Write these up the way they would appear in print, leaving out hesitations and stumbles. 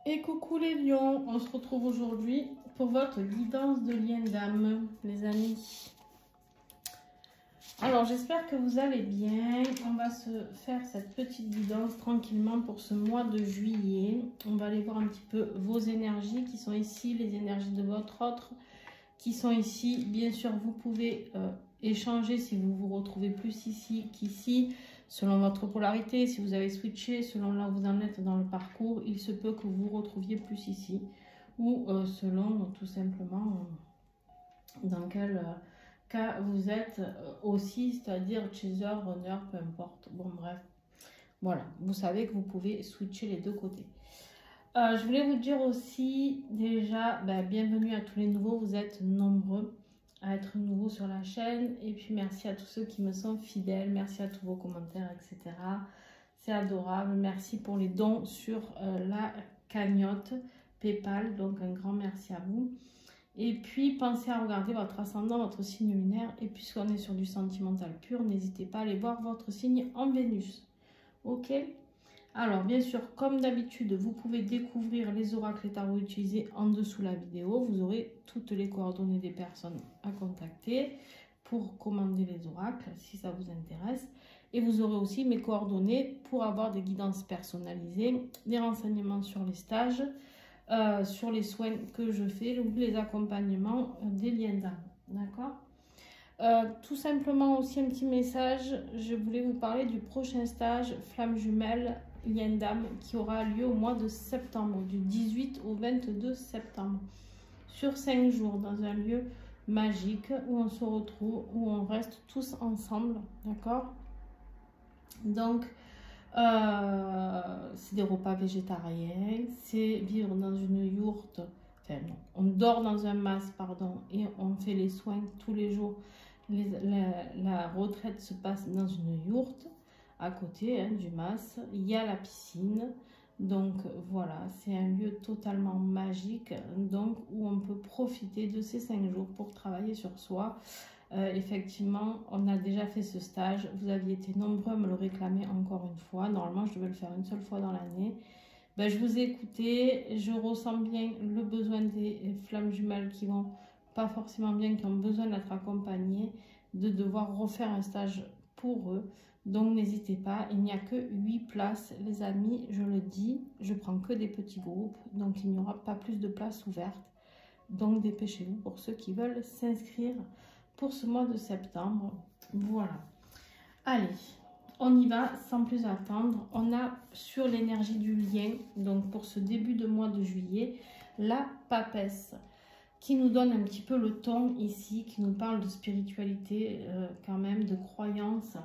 Et coucou les lions, on se retrouve aujourd'hui pour votre guidance de lien d'âme, les amis. Alors j'espère que vous allez bien. On va se faire cette petite guidance tranquillement pour ce mois de juillet. On va aller voir un petit peu vos énergies qui sont ici, les énergies de votre autre qui sont ici. Bien sûr, vous pouvez échanger si vous vous retrouvez plus ici qu'ici. Selon votre polarité, si vous avez switché, selon là où vous en êtes dans le parcours, il se peut que vous vous retrouviez plus ici. Ou selon tout simplement dans quel cas vous êtes aussi, c'est-à-dire chaser, runner, peu importe. Bon bref, voilà, vous savez que vous pouvez switcher les deux côtés. Je voulais vous dire aussi déjà, bienvenue à tous les nouveaux, vous êtes nombreux à être nouveaux sur la chaîne. Et puis merci à tous ceux qui me sont fidèles, merci à tous vos commentaires, etc. C'est adorable, merci pour les dons sur la cagnotte PayPal, donc un grand merci à vous. Et puis pensez à regarder votre ascendant, votre signe lunaire. Et puisqu'on est sur du sentimental pur, n'hésitez pas à aller voir votre signe en Vénus. Ok ? Alors, bien sûr, comme d'habitude, vous pouvez découvrir les oracles et tarots utilisés en dessous la vidéo. Vous aurez toutes les coordonnées des personnes à contacter pour commander les oracles, si ça vous intéresse. Et vous aurez aussi mes coordonnées pour avoir des guidances personnalisées, des renseignements sur les stages, sur les soins que je fais, ou les accompagnements des liens d'âme. D'accord ? Tout simplement aussi un petit message, je voulais vous parler du prochain stage Flamme Jumelle Lien d'âme qui aura lieu au mois de septembre, du 18 au 22 septembre, sur 5 jours dans un lieu magique où on se retrouve, où on reste tous ensemble, d'accord? Donc, c'est des repas végétariens, c'est vivre dans une yourte, enfin non, on dort dans un mas, pardon, et on fait les soins tous les jours. La retraite se passe dans une yourte à côté du mas. Il y a la piscine. Donc voilà, c'est un lieu totalement magique donc, où on peut profiter de ces 5 jours pour travailler sur soi. Effectivement, on a déjà fait ce stage. Vous aviez été nombreux à me le réclamer encore une fois. Normalement, je devais le faire une seule fois dans l'année. Je vous ai écouté. Je ressens bien le besoin des flammes jumelles qui vont pas forcément bien, qui ont besoin d'être accompagnés, de devoir refaire un stage pour eux. Donc n'hésitez pas, il n'y a que 8 places les amis, je le dis, je prends que des petits groupes, donc il n'y aura pas plus de places ouvertes. Donc dépêchez-vous pour ceux qui veulent s'inscrire pour ce mois de septembre. Voilà. Allez, on y va sans plus attendre. On a sur l'énergie du lien, donc pour ce début de mois de juillet, la papesse, qui nous donne un petit peu le ton ici, qui nous parle de spiritualité quand même, de croyance.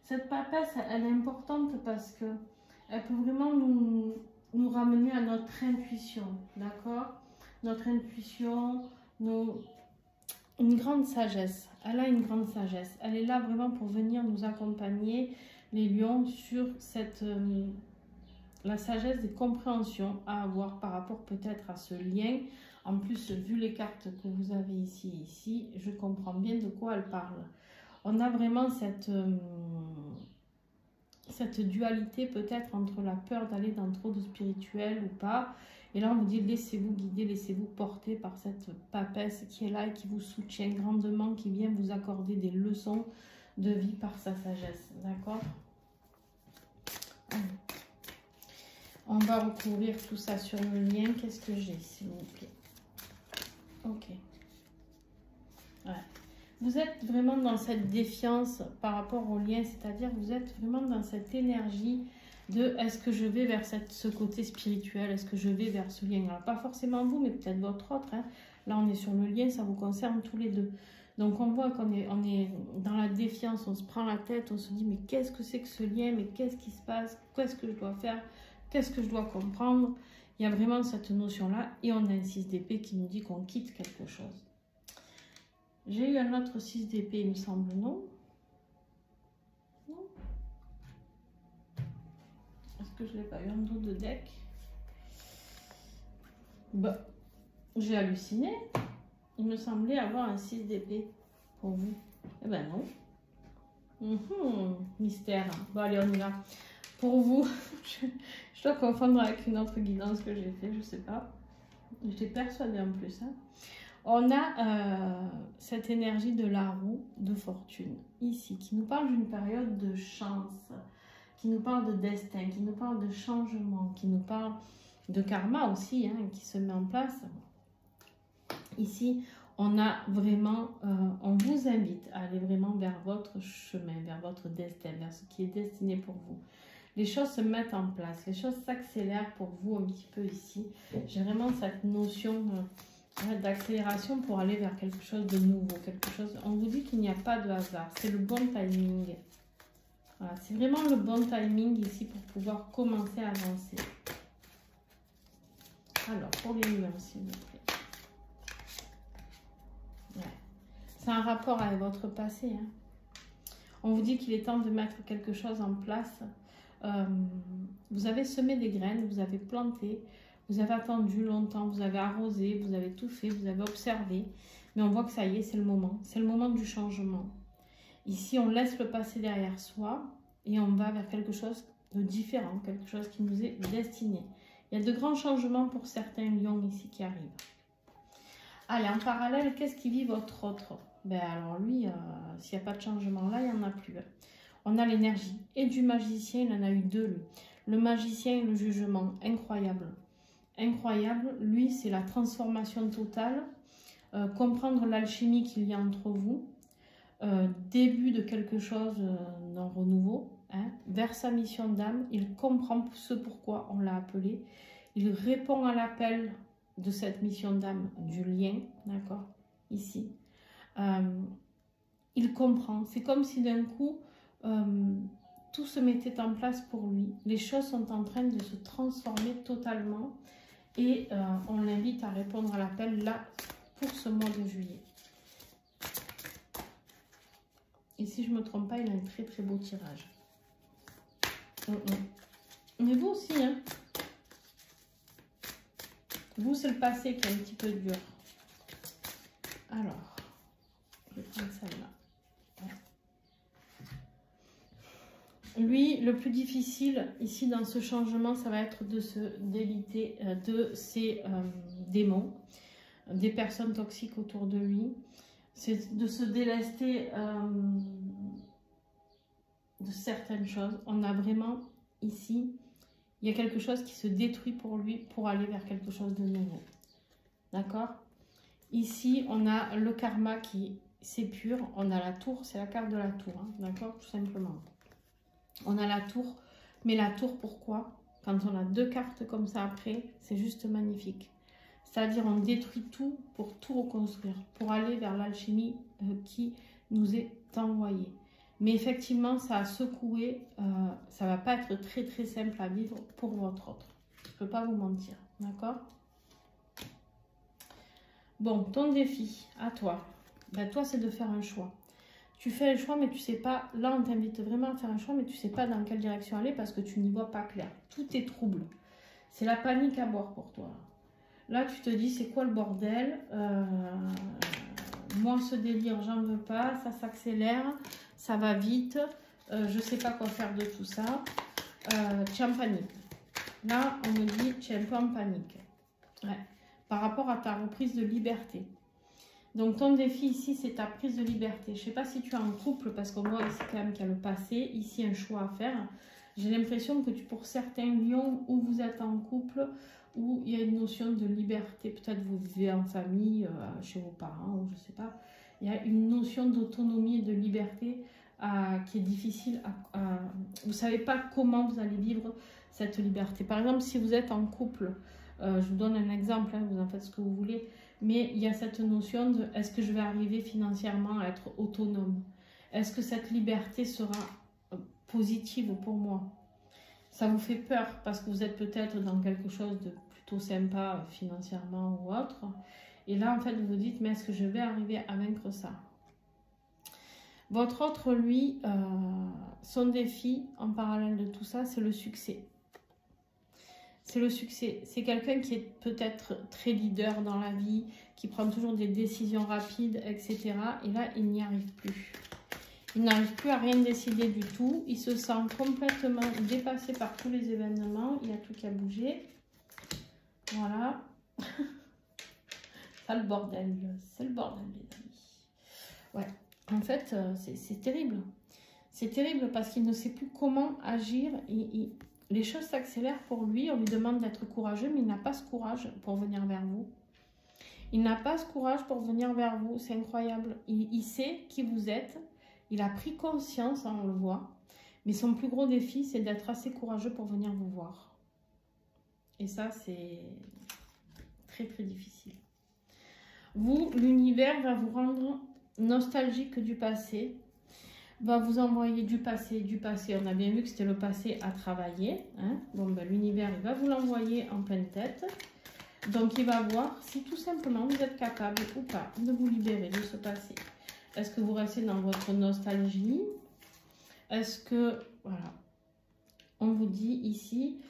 Cette papesse, elle est importante parce que elle peut vraiment nous ramener à notre intuition, d'accord? Notre intuition, une grande sagesse. Elle a une grande sagesse. Elle est là vraiment pour venir nous accompagner, les lions, sur cette... la sagesse des compréhensions à avoir par rapport peut-être à ce lien. En plus, vu les cartes que vous avez ici, je comprends bien de quoi elle parle. On a vraiment cette dualité peut-être entre la peur d'aller dans trop de spirituel ou pas. Et là, on vous dit, laissez-vous guider, laissez-vous porter par cette papesse qui est là et qui vous soutient grandement, qui vient vous accorder des leçons de vie par sa sagesse. D'accord ? On va recouvrir tout ça sur le lien. Qu'est-ce que j'ai, s'il vous plaît? Ok. Ouais. Vous êtes vraiment dans cette défiance par rapport au lien, c'est-à-dire vous êtes vraiment dans cette énergie de est-ce que je vais vers ce côté spirituel, est-ce que je vais vers ce lien? Alors pas forcément vous, mais peut-être votre autre. Hein. Là, on est sur le lien, ça vous concerne tous les deux. Donc on voit qu'on est dans la défiance, on se prend la tête, on se dit mais qu'est-ce que c'est que ce lien? Mais qu'est-ce qui se passe? Qu'est-ce que je dois faire? Qu'est-ce que je dois comprendre? Il y a vraiment cette notion-là. Et on a un 6 d'épée qui nous dit qu'on quitte quelque chose. J'ai eu un autre 6 d'épée, il me semble, non? Non? Est-ce que je ne l'ai pas eu en dos de deck? J'ai halluciné. Il me semblait avoir un 6 d'épée pour vous. Eh ben non. Mystère. Bon, allez, on y va. pour vous, je dois confondre avec une autre guidance que j'ai fait, je sais pas. J'étais persuadée en plus. Hein. On a cette énergie de la roue de fortune, ici, qui nous parle d'une période de chance, qui nous parle de destin, qui nous parle de changement, qui nous parle de karma aussi, hein, qui se met en place. Ici, on a vraiment, on vous invite à aller vraiment vers votre chemin, vers votre destin, vers ce qui est destiné pour vous. Les choses se mettent en place, les choses s'accélèrent pour vous un petit peu ici. J'ai vraiment cette notion d'accélération pour aller vers quelque chose de nouveau, quelque chose. On vous dit qu'il n'y a pas de hasard, c'est le bon timing. Voilà, c'est vraiment le bon timing ici pour pouvoir commencer à avancer. Alors, pour les lions, s'il vous plaît. Ouais. C'est un rapport avec votre passé. Hein. On vous dit qu'il est temps de mettre quelque chose en place. Vous avez semé des graines, vous avez planté, vous avez attendu longtemps, vous avez arrosé, vous avez tout fait, vous avez observé. Mais on voit que ça y est, c'est le moment. C'est le moment du changement. Ici, on laisse le passé derrière soi et on va vers quelque chose de différent, quelque chose qui nous est destiné. Il y a de grands changements pour certains lions ici qui arrivent. Allez, en parallèle, qu'est-ce qui vit votre autre? Ben alors lui, s'il n'y a pas de changement là, il n'y en a plus. On a l'énergie et du magicien, il en a eu deux lui. Le magicien et le jugement, incroyable. Incroyable, lui c'est la transformation totale, comprendre l'alchimie qu'il y a entre vous, début de quelque chose d'un renouveau, hein, vers sa mission d'âme, il comprend ce pourquoi on l'a appelé, il répond à l'appel de cette mission d'âme, du lien, d'accord, ici. Il comprend, c'est comme si d'un coup, tout se mettait en place pour lui. Les choses sont en train de se transformer totalement et on l'invite à répondre à l'appel là pour ce mois de juillet. Et si je ne me trompe pas, il a un très très beau tirage. Mais vous aussi, hein. Vous, c'est le passé qui est un petit peu dur. Alors, je vais prendre celle-là. Ouais. Lui, le plus difficile ici dans ce changement, ça va être de se déliter de ces démons, des personnes toxiques autour de lui. C'est de se délester de certaines choses. On a vraiment ici, il y a quelque chose qui se détruit pour lui pour aller vers quelque chose de nouveau. D'accord? Ici, on a le karma qui s'épure. On a la tour, c'est la carte de la tour. Hein, d'accord? Tout simplement. On a la tour. Mais la tour, pourquoi? Quand on a deux cartes comme ça après, c'est juste magnifique. C'est-à-dire on détruit tout pour tout reconstruire, pour aller vers l'alchimie qui nous est envoyée. Mais effectivement, ça a secoué, ça ne va pas être très très simple à vivre pour votre autre. Je ne peux pas vous mentir, d'accord? Bon, ton défi à toi, ben, toi c'est de faire un choix. Tu fais le choix mais tu sais pas, là on t'invite vraiment à faire un choix mais tu sais pas dans quelle direction aller parce que tu n'y vois pas clair. Tout est trouble. C'est la panique à bord pour toi. Là, tu te dis, c'est quoi le bordel? Moi, ce délire, j'en veux pas. Ça s'accélère, ça va vite. Je sais pas quoi faire de tout ça. Tu es en panique. Là, on me dit, tu es un peu en panique. Ouais. Par rapport à ta reprise de liberté. Donc, ton défi ici, c'est ta prise de liberté. Je sais pas si tu es en couple, parce qu'on voit ici quand même qu'il y a le passé. Ici, un choix à faire. J'ai l'impression que pour certains lions, où vous êtes en couple, où il y a une notion de liberté, peut-être vous vivez en famille, chez vos parents, ou je sais pas, il y a une notion d'autonomie et de liberté qui est difficile vous ne savez pas comment vous allez vivre cette liberté. Par exemple, si vous êtes en couple, je vous donne un exemple, hein, vous en faites ce que vous voulez, mais il y a cette notion de est-ce que je vais arriver financièrement à être autonome? Est-ce que cette liberté sera positive pour moi? Ça vous fait peur parce que vous êtes peut-être dans quelque chose de plutôt sympa financièrement ou autre. Et là, en fait, vous vous dites, mais est-ce que je vais arriver à vaincre ça? Votre autre, lui, son défi en parallèle de tout ça, c'est le succès. C'est le succès. C'est quelqu'un qui est peut-être très leader dans la vie, qui prend toujours des décisions rapides, etc. Et là, il n'y arrive plus. Il n'arrive plus à rien décider du tout. Il se sent complètement dépassé par tous les événements. Il y a tout qui a bougé. Voilà. Ça, le bordel. C'est le bordel, les amis. Ouais. En fait, c'est terrible. C'est terrible parce qu'il ne sait plus comment agir. Les choses s'accélèrent pour lui. On lui demande d'être courageux, mais il n'a pas ce courage pour venir vers vous. Il n'a pas ce courage pour venir vers vous. C'est incroyable. Il sait qui vous êtes. Il a pris conscience, hein, on le voit. Mais son plus gros défi, c'est d'être assez courageux pour venir vous voir. Et ça, c'est très, très difficile. Vous, l'univers va vous rendre nostalgique du passé. Va vous envoyer du passé. On a bien vu que c'était le passé à travailler. Hein. Bon, ben, l'univers, il va vous l'envoyer en pleine tête. Donc, il va voir si tout simplement vous êtes capable ou pas de vous libérer de ce passé. Est-ce que vous restez dans votre nostalgie? Est-ce que, voilà, on vous dit ici,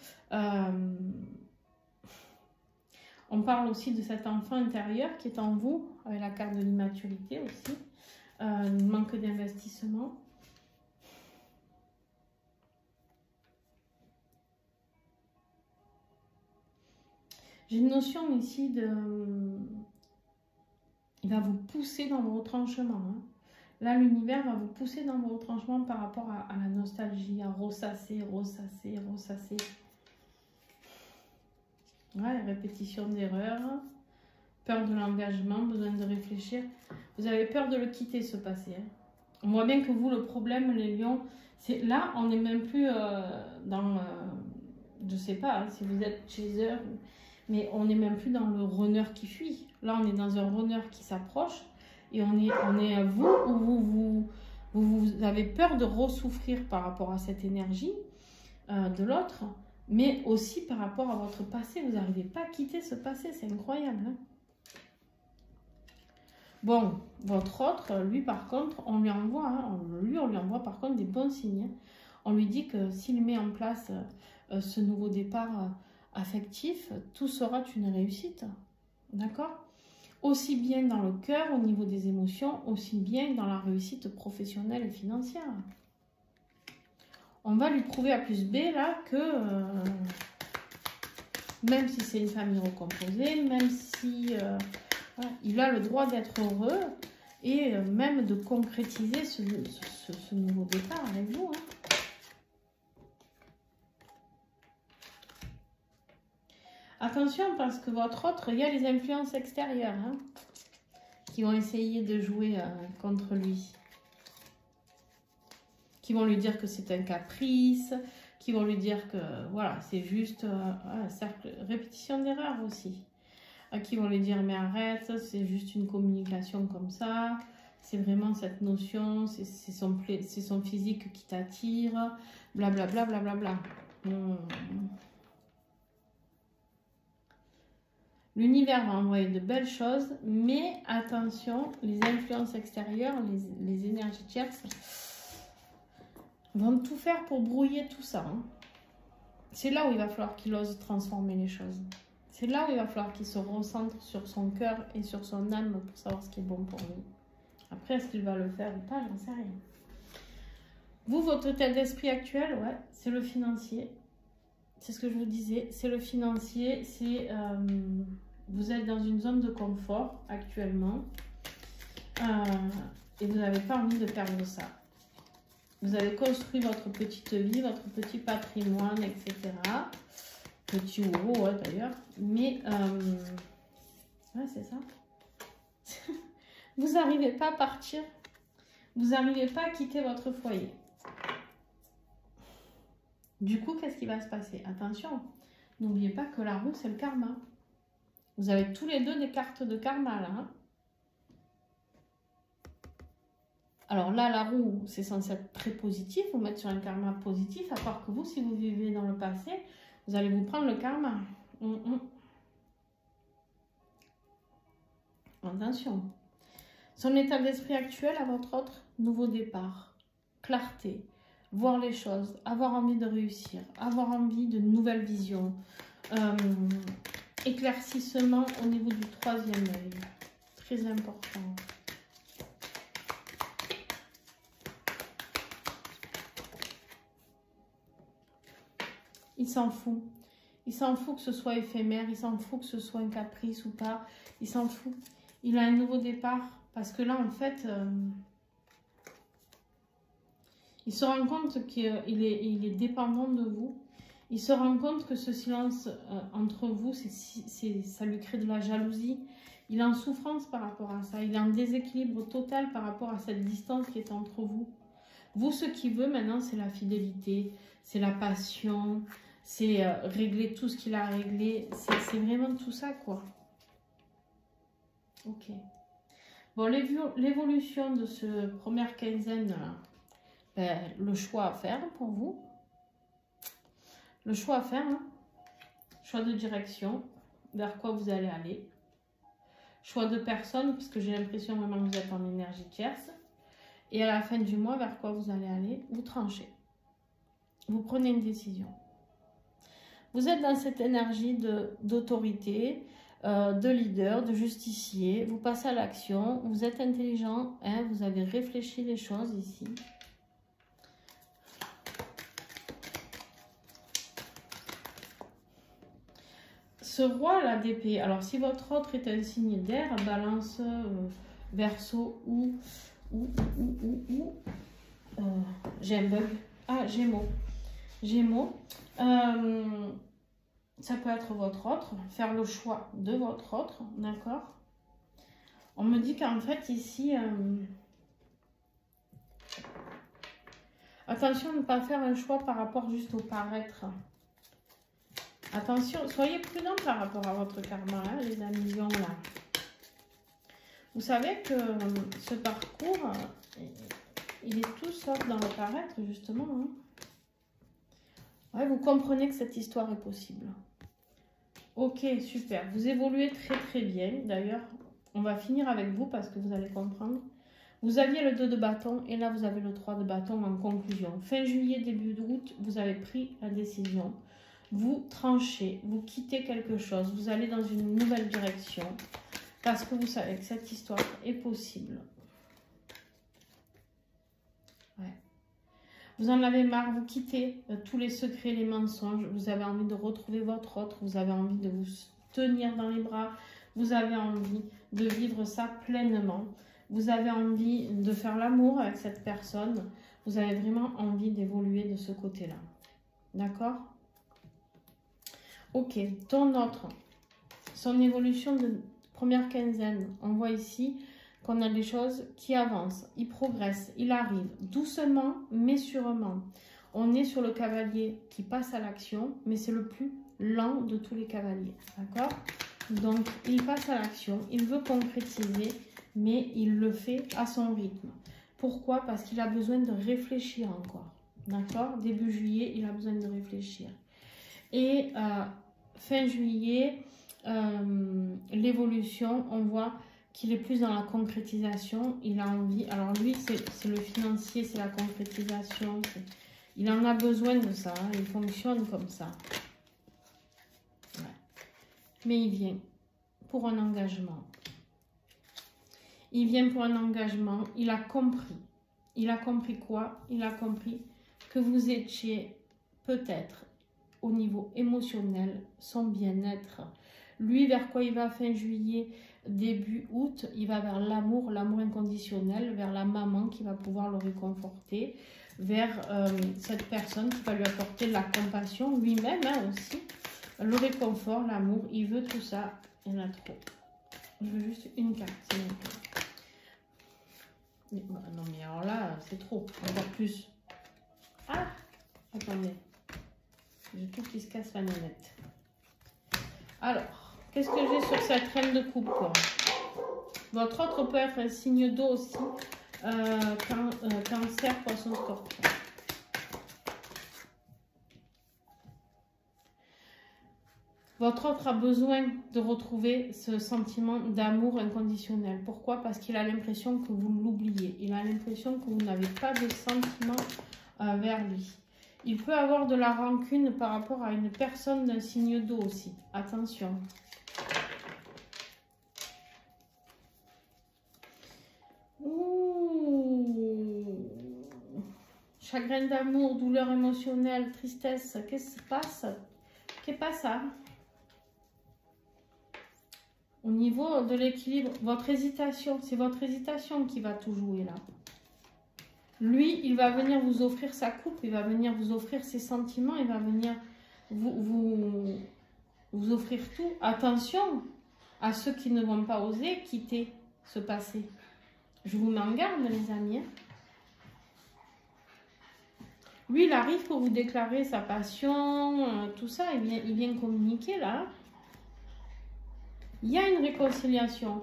on parle aussi de cet enfant intérieur qui est en vous, avec la carte de l'immaturité aussi, manque d'investissement. J'ai une notion ici de... Il va vous pousser dans vos retranchements. Hein. Là, l'univers va vous pousser dans vos retranchements par rapport à la nostalgie, à ressasser. Ouais, répétition d'erreurs, peur de l'engagement, besoin de réfléchir. Vous avez peur de le quitter, ce passé. Hein. On voit bien que vous, le problème, les lions, c'est là, on n'est même plus dans... je sais pas hein, si vous êtes chaser, mais on n'est même plus dans le runner qui fuit. Là, on est dans un runner qui s'approche et on est à vous où vous avez peur de ressouffrir par rapport à cette énergie de l'autre, mais aussi par rapport à votre passé. Vous n'arrivez pas à quitter ce passé, c'est incroyable. Hein. Bon, votre autre, lui par contre, on lui envoie, hein, on lui envoie par contre des bons signes. Hein. On lui dit que s'il met en place ce nouveau départ affectif, tout sera une réussite. D'accord? Aussi bien dans le cœur, au niveau des émotions, aussi bien dans la réussite professionnelle et financière. On va lui prouver à plus B là que même si c'est une famille recomposée, même si voilà, il a le droit d'être heureux et même de concrétiser ce nouveau départ avec vous. Hein. Attention parce que votre autre, il y a les influences extérieures hein, qui vont essayer de jouer contre lui. Qui vont lui dire que c'est un caprice, qui vont lui dire que voilà, c'est juste un cercle, répétition d'erreurs aussi. Qui vont lui dire mais arrête, c'est juste une communication comme ça, c'est vraiment cette notion, c'est son physique qui t'attire, blablabla, blablabla. L'univers va envoyer de belles choses, mais attention, les influences extérieures, les énergies tierces vont tout faire pour brouiller tout ça. Hein. C'est là où il va falloir qu'il ose transformer les choses. C'est là où il va falloir qu'il se recentre sur son cœur et sur son âme pour savoir ce qui est bon pour lui. Après, est-ce qu'il va le faire ou pas, j'en sais rien. Vous, votre état d'esprit actuel, ouais, c'est le financier. C'est ce que je vous disais, c'est le financier, c'est vous êtes dans une zone de confort actuellement et vous n'avez pas envie de perdre ça. Vous avez construit votre petite vie, votre petit patrimoine, etc. Petit ou gros, ouais, d'ailleurs. Mais, ouais, c'est ça. Vous n'arrivez pas à partir. Vous n'arrivez pas à quitter votre foyer. Du coup, qu'est-ce qui va se passer? Attention, n'oubliez pas que la roue, c'est le karma. Vous avez tous les deux des cartes de karma, là. Hein. Alors là, la roue, c'est censé être très positif, vous mettre sur un karma positif, à part que vous, si vous vivez dans le passé, vous allez vous prendre le karma. Attention. Son état d'esprit actuel à votre autre, nouveau départ, clarté, voir les choses, avoir envie de réussir, avoir envie de nouvelles visions, éclaircissement au niveau du troisième œil, très important. Il s'en fout. Il s'en fout que ce soit éphémère, il s'en fout que ce soit un caprice ou pas. Il s'en fout. Il a un nouveau départ. Parce que là, en fait, il se rend compte qu'il est dépendant de vous. Il se rend compte que ce silence entre vous, ça lui crée de la jalousie. Il est en souffrance par rapport à ça. Il est en déséquilibre total par rapport à cette distance qui est entre vous. Vous, ce qu'il veut maintenant, c'est la fidélité, c'est la passion, c'est régler tout ce qu'il a réglé. C'est vraiment tout ça, quoi. Ok. Bon, l'évolution de ce première quinzaine, ben, le choix à faire pour vous. Le choix à faire, hein. Choix de direction, vers quoi vous allez aller. Choix de personne, parce que j'ai l'impression vraiment que vous êtes en énergie tierce. Et à la fin du mois, vers quoi vous allez aller, vous tranchez. Vous prenez une décision. Vous êtes dans cette énergie d'autorité, de leader, de justicier. Vous passez à l'action, vous êtes intelligent, hein, vous avez réfléchi les choses ici. Ce roi, la d'épée, alors si votre autre est un signe d'air, balance, verseau ou j'ai un bug. Ah, Gémeaux. Gémeaux. Ça peut être votre autre, faire le choix de votre autre, d'accord? On me dit qu'en fait ici, attention à ne pas faire un choix par rapport juste au paraître. Attention, soyez prudents par rapport à votre karma, hein, les amis lions là. Vous savez que ce parcours, il est tout sauf dans le paraître, justement. Hein. Ouais, vous comprenez que cette histoire est possible. Ok, super. Vous évoluez très très bien. D'ailleurs, on va finir avec vous parce que vous allez comprendre. Vous aviez le 2 de bâton et là, vous avez le 3 de bâton en conclusion. Fin juillet, début d'août, vous avez pris la décision. Vous tranchez, vous quittez quelque chose. Vous allez dans une nouvelle direction parce que vous savez que cette histoire est possible. Ouais. Vous en avez marre, vous quittez tous les secrets, les mensonges. Vous avez envie de retrouver votre autre. Vous avez envie de vous tenir dans les bras. Vous avez envie de vivre ça pleinement. Vous avez envie de faire l'amour avec cette personne. Vous avez vraiment envie d'évoluer de ce côté-là. D'accord? Ok, ton autre, son évolution de première quinzaine. On voit ici qu'on a des choses qui avancent, il progresse, il arrive doucement mais sûrement. On est sur le cavalier qui passe à l'action, mais c'est le plus lent de tous les cavaliers, d'accord? Donc, il passe à l'action, il veut concrétiser, mais il le fait à son rythme. Pourquoi? Parce qu'il a besoin de réfléchir encore, d'accord? Début juillet, il a besoin de réfléchir. Et fin juillet, l'évolution, on voit qu'il est plus dans la concrétisation, il a envie, alors lui c'est le financier, c'est la concrétisation, il en a besoin de ça, hein, il fonctionne comme ça. Ouais. Mais il vient pour un engagement. Il vient pour un engagement, il a compris. Il a compris quoi? Il a compris que vous étiez peut-être au niveau émotionnel, son bien-être. Lui, vers quoi il va fin juillet, début août, il va vers l'amour, l'amour inconditionnel, vers la maman qui va pouvoir le réconforter, vers cette personne qui va lui apporter de la compassion, lui-même hein, aussi, le réconfort, l'amour, il veut tout ça, il y en a trop. Je veux juste une carte, s'il vous plaît. Non mais alors là, c'est trop, encore plus. Ah, attendez. J'ai tout qui se casse la manette. Alors, qu'est-ce que j'ai sur cette reine de coupe quoi? Votre autre peut être un signe d'eau aussi. Cancer, poisson, scorpion. Votre autre a besoin de retrouver ce sentiment d'amour inconditionnel. Pourquoi? Parce qu'il a l'impression que vous l'oubliez. Il a l'impression que vous n'avez pas de sentiment vers lui. Il peut avoir de la rancune par rapport à une personne d'un signe d'eau aussi. Attention. Ouh. chagrin d'amour, douleur émotionnelle, tristesse. Qu'est-ce qui se passe? Qu'est-ce pas ça? Au niveau de l'équilibre, votre hésitation, c'est votre hésitation qui va tout jouer là. Lui, il va venir vous offrir sa coupe, il va venir vous offrir ses sentiments, il va venir vous offrir tout. Attention à ceux qui ne vont pas oser quitter ce passé. Je vous mets en garde, les amis. Lui, il arrive pour vous déclarer sa passion, tout ça, il vient communiquer là. Il y a une réconciliation.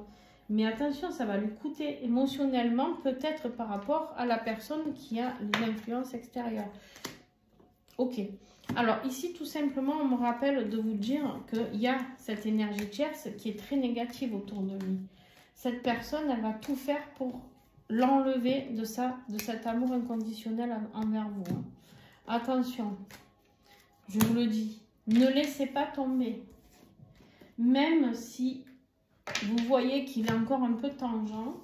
Mais attention, ça va lui coûter émotionnellement, peut-être par rapport à la personne qui a les influences extérieures. Ok. Alors ici, tout simplement, on me rappelle de vous dire qu'il y a cette énergie tierce qui est très négative autour de lui. Cette personne, elle va tout faire pour l'enlever de cet amour inconditionnel envers vous. Hein. Attention, je vous le dis, ne laissez pas tomber. Même si vous voyez qu'il est encore un peu tangent,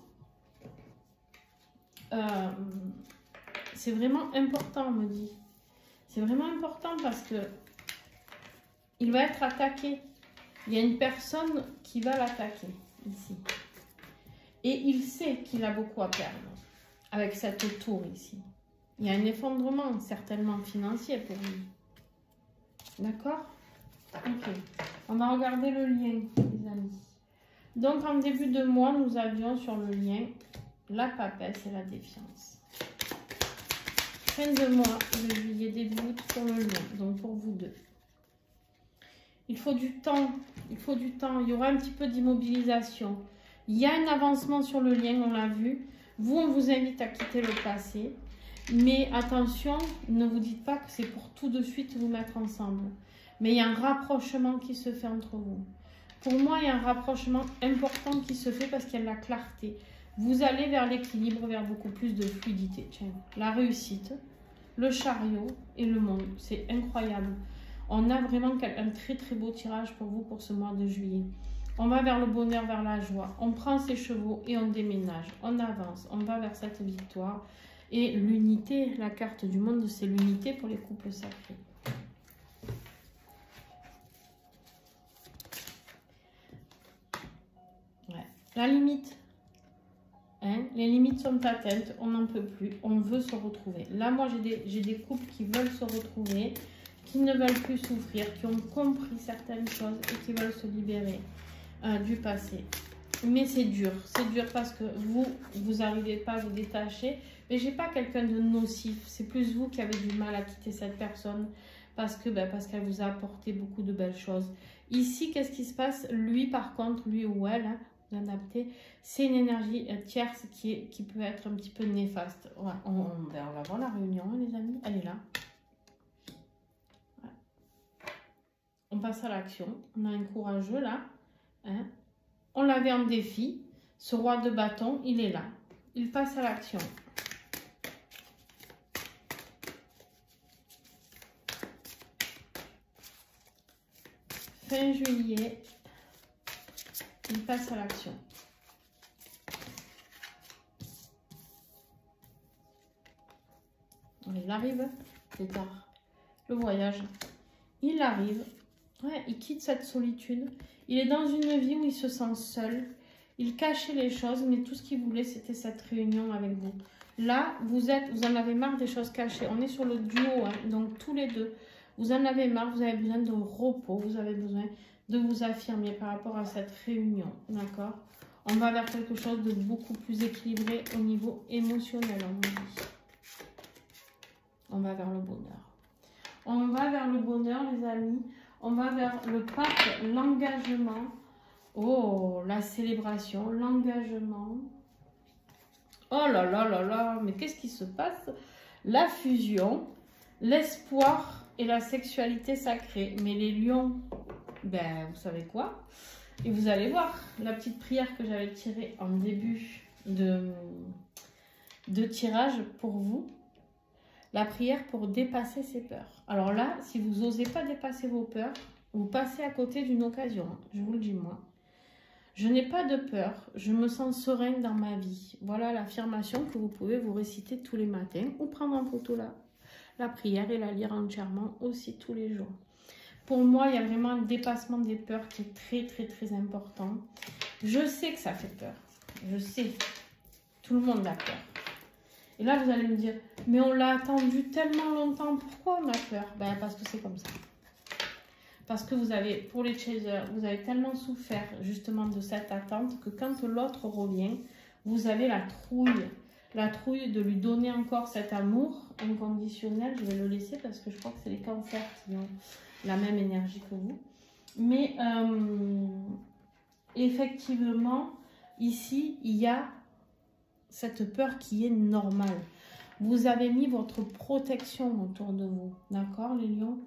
c'est vraiment important, on me dit. C'est vraiment important parce que il va être attaqué. Il y a une personne qui va l'attaquer ici. Et il sait qu'il a beaucoup à perdre avec cette tour ici. Il y a un effondrement certainement financier pour lui. D'accord? Ok. On va regarder le lien, les amis. Donc, en début de mois, nous avions sur le lien la papesse et la défiance. Fin de mois, de juillet, début août sur le lien. Donc, pour vous deux. Il faut du temps. Il faut du temps. Il y aura un petit peu d'immobilisation. Il y a un avancement sur le lien, on l'a vu. Vous, on vous invite à quitter le passé. Mais attention, ne vous dites pas que c'est pour tout de suite vous mettre ensemble. Mais il y a un rapprochement qui se fait entre vous. Pour moi, il y a un rapprochement important qui se fait parce qu'il y a de la clarté. Vous allez vers l'équilibre, vers beaucoup plus de fluidité. Tiens, la réussite, le chariot et le monde. C'est incroyable. On a vraiment un très très beau tirage pour vous pour ce mois de juillet. On va vers le bonheur, vers la joie. On prend ses chevaux et on déménage. On avance, on va vers cette victoire. Et l'unité, la carte du monde, c'est l'unité pour les couples sacrés. Ouais. La limite. Hein? Les limites sont atteintes, on n'en peut plus, on veut se retrouver. Là, moi, j'ai des couples qui veulent se retrouver, qui ne veulent plus souffrir, qui ont compris certaines choses et qui veulent se libérer du passé. Mais c'est dur parce que vous n'arrivez pas à vous détacher. Mais j'ai pas quelqu'un de nocif, c'est plus vous qui avez du mal à quitter cette personne parce qu'elle vous a apporté beaucoup de belles choses. Ici, qu'est-ce qui se passe? Lui, par contre, lui ou elle, hein, vous adaptez, c'est une énergie tierce qui peut être un petit peu néfaste. Ouais, on va voir la réunion, hein, les amis. Elle est là. Ouais. On passe à l'action. On a un courageux là. Hein. On l'avait en défi. Ce roi de bâton, il est là. Il passe à l'action. Fin juillet, il passe à l'action. Il arrive, c'est tard. Le voyage, il arrive. Ouais, il quitte cette solitude. Il est dans une vie où il se sent seul. Il cachait les choses, mais tout ce qu'il voulait, c'était cette réunion avec vous. Là, vous en avez marre des choses cachées. On est sur le duo, hein, donc tous les deux. Vous en avez marre, vous avez besoin de repos, vous avez besoin de vous affirmer par rapport à cette réunion, d'accord? On va vers quelque chose de beaucoup plus équilibré au niveau émotionnel, on me dit. On va vers le bonheur. On va vers le bonheur, les amis. On va vers le pape, l'engagement. Oh, la célébration, l'engagement. Oh là là là là, mais qu'est-ce qui se passe? La fusion, l'espoir et la sexualité sacrée. Mais les lions, ben vous savez quoi? Et vous allez voir la petite prière que j'avais tirée en début de tirage pour vous. La prière pour dépasser ses peurs. Alors là, si vous n'osez pas dépasser vos peurs, vous passez à côté d'une occasion. Hein, je vous le dis moi. Je n'ai pas de peur, je me sens sereine dans ma vie. Voilà l'affirmation que vous pouvez vous réciter tous les matins ou prendre en photo la prière et la lire entièrement aussi tous les jours. Pour moi, il y a vraiment un dépassement des peurs qui est très, très, très important. Je sais que ça fait peur. Je sais. Tout le monde a peur. Et là, vous allez me dire, mais on l'a attendu tellement longtemps. Pourquoi on a peur? Ben, parce que c'est comme ça. Parce que vous avez, pour les chasers, vous avez tellement souffert justement de cette attente que quand l'autre revient, vous avez la trouille. La trouille de lui donner encore cet amour inconditionnel. Je vais le laisser parce que je crois que c'est les cancers qui ont la même énergie que vous. Mais effectivement, ici, il y a cette peur qui est normale. Vous avez mis votre protection autour de vous. D'accord, les lions?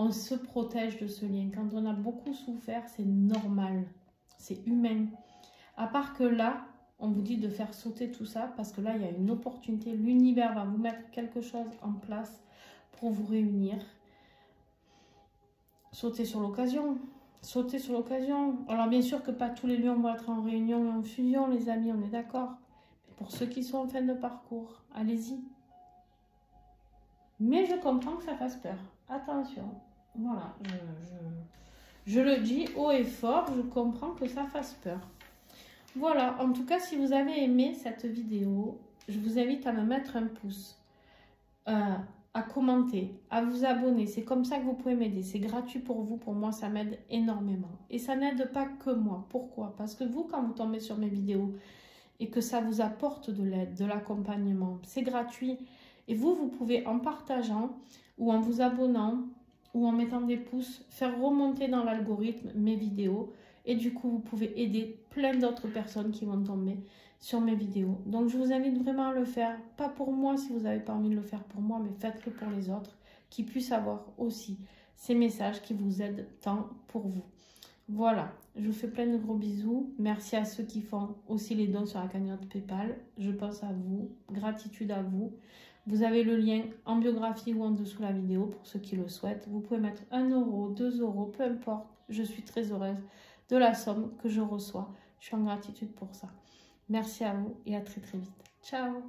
On se protège de ce lien. Quand on a beaucoup souffert, c'est normal. C'est humain. À part que là, on vous dit de faire sauter tout ça parce que là, il y a une opportunité. L'univers va vous mettre quelque chose en place pour vous réunir. Sauter sur l'occasion. Sauter sur l'occasion. Alors, bien sûr que pas tous les lions vont être en réunion et en fusion, les amis, on est d'accord. Mais pour ceux qui sont en fin de parcours, allez-y. Mais je comprends que ça fasse peur. Attention. Voilà, je le dis haut et fort, je comprends que ça fasse peur. Voilà, en tout cas, si vous avez aimé cette vidéo, je vous invite à me mettre un pouce, à commenter, à vous abonner. C'est comme ça que vous pouvez m'aider. C'est gratuit pour vous, pour moi, ça m'aide énormément. Et ça n'aide pas que moi. Pourquoi? Parce que vous, quand vous tombez sur mes vidéos et que ça vous apporte de l'aide, de l'accompagnement, c'est gratuit. Et vous, vous pouvez, en partageant ou en vous abonnant, ou en mettant des pouces, faire remonter dans l'algorithme mes vidéos. Et du coup, vous pouvez aider plein d'autres personnes qui vont tomber sur mes vidéos. Donc, je vous invite vraiment à le faire. Pas pour moi, si vous n'avez pas envie de le faire pour moi, mais faites-le pour les autres, qui puissent avoir aussi ces messages qui vous aident tant pour vous. Voilà, je vous fais plein de gros bisous. Merci à ceux qui font aussi les dons sur la cagnotte PayPal. Je pense à vous. Gratitude à vous. Vous avez le lien en biographie ou en dessous de la vidéo pour ceux qui le souhaitent. Vous pouvez mettre 1 €, 2 €, peu importe. Je suis très heureuse de la somme que je reçois. Je suis en gratitude pour ça. Merci à vous et à très très vite. Ciao!